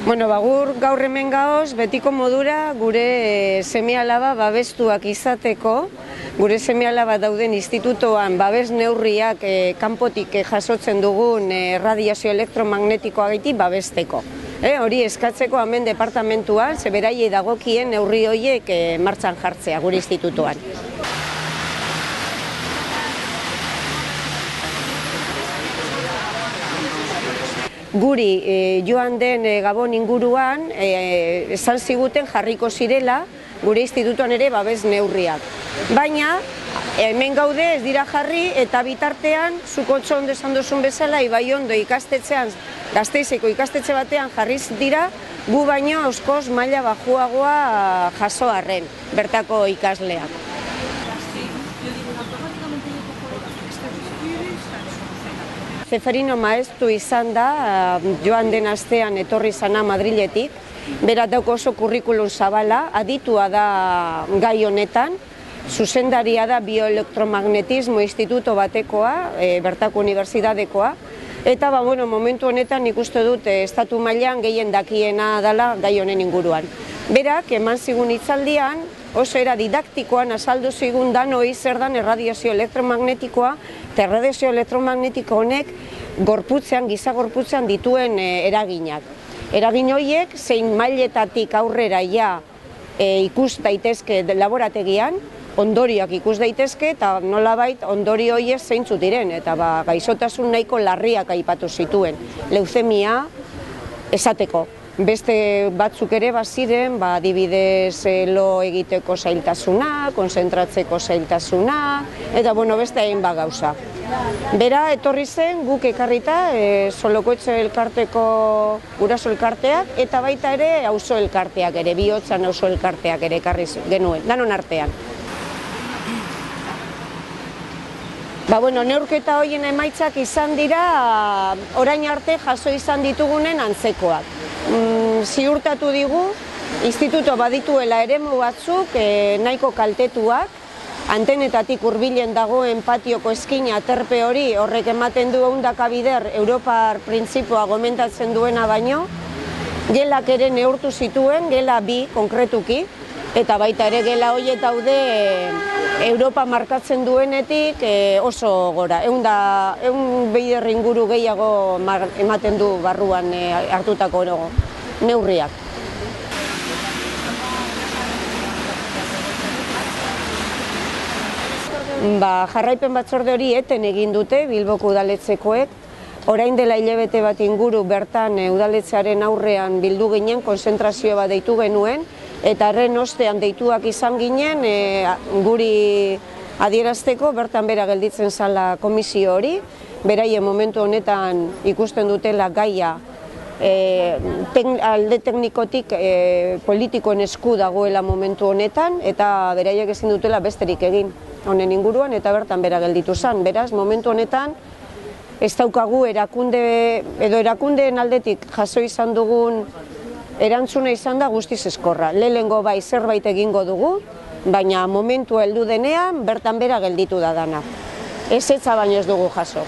Bueno, gaur hemen gaoz, betiko modura gure seme-alaba babestuak izateko, gure seme-alaba dauden institutoan babes neurriak kanpotik jasotzen dugun radiazio elektromagnetikoagatik babesteko. Hori eskatzeko hemen departamentuan, ze beraiei dagokien neurri horiek martxan jartzea gure institutoan. Guri joan den Gabon inguruan esan ziguten jarriko zirela gure institutuan ere babes neurriak. Baina hemen gaude ez dira jarri eta bitartean zuk ondo esan duzun bezala Ibaiondo ikastetxean, Gasteizeko ikastetxe batean jarriz dira gu baino askoz maila baxuagoa jaso arren bertako ikasleak. Zeferino maestru izan da, joan den astean etorri zana Madriletik, berak dauko oso kurrikulum zabala, aditua da gai honetan, zuzendaria da bioelektromagnetismo instituto batekoa, bertako unibertsitatekoa, eta momentu honetan ikuste dut estatu mailan gehien dakiena dela gai honen inguruan. Berak, eman zigun hitzaldian, oso era didaktikoan azaldu zigun danoi zer dan erradiazio elektromagnetikoa, eta erradiazio elektromagnetiko honek gorputzean, giza gorputzean dituen eraginak. Eragin horiek zein mailetatik aurrera ikus daitezke laborategian, ondorioak ikus daitezke eta nolabait ondorio horiek zeintzuk diren, eta gaixotasun nahiko larriak aipatu zituen, leuzemia esateko. Beste batzuk ere baziren, adibidez lo egiteko zailtasuna, konzentratzeko zailtasuna, eta beste hainbat gauza. Bera etorri zen guk ekarrita Solokoetxe elkarteko guraso elkarteak eta baita ere auzo elkarteak ere, Bihotzan auzo elkarteak ere ekarri genuen, danon artean. Neurketa horien emaitzak izan dira orain arte jaso izan ditugunen antzekoak. Ziurtatu digu, instituto badituela eremu batzuk nahiko kaltetuak, antenetatik hurbilen dagoen patioko eskina aterpe hori horrek ematen du ehundaka bider Europar printzipioa gomentatzen duena baino, gelak ere neurtu zituen, gela 2 konkretuki, eta baita ere gela horiek daude Europa markatzen duenetik oso gora, 100 bider inguru gehiago ematen du barruan hartutako neurriak. Jarraipen batzorde hori eten egin dute Bilboko udaletxekoek, orain dela hilabete bat inguru bertan udaletxearen aurrean bildu ginen, konzentrazio bat deitu genuen, eta horren ostean deituak izan ginen guri adierazteko bertan bera gelditzen zala komisio hori, beraien momentu honetan ikusten dutela gaia alde teknikotik politikoen esku dagoela momentu honetan, eta beraiek ezin dutela besterik egin honen inguruan, eta bertan bera gelditu zen. Beraz, momentu honetan ez daukagu erakundeen aldetik jaso izan dugun erantzuna izan da guztiz eskorra. Lehenengo bai zerbait egingo dugu, baina momentua heldu denean bertan bera gelditu da dana. Ezetza baino ez dugu jaso.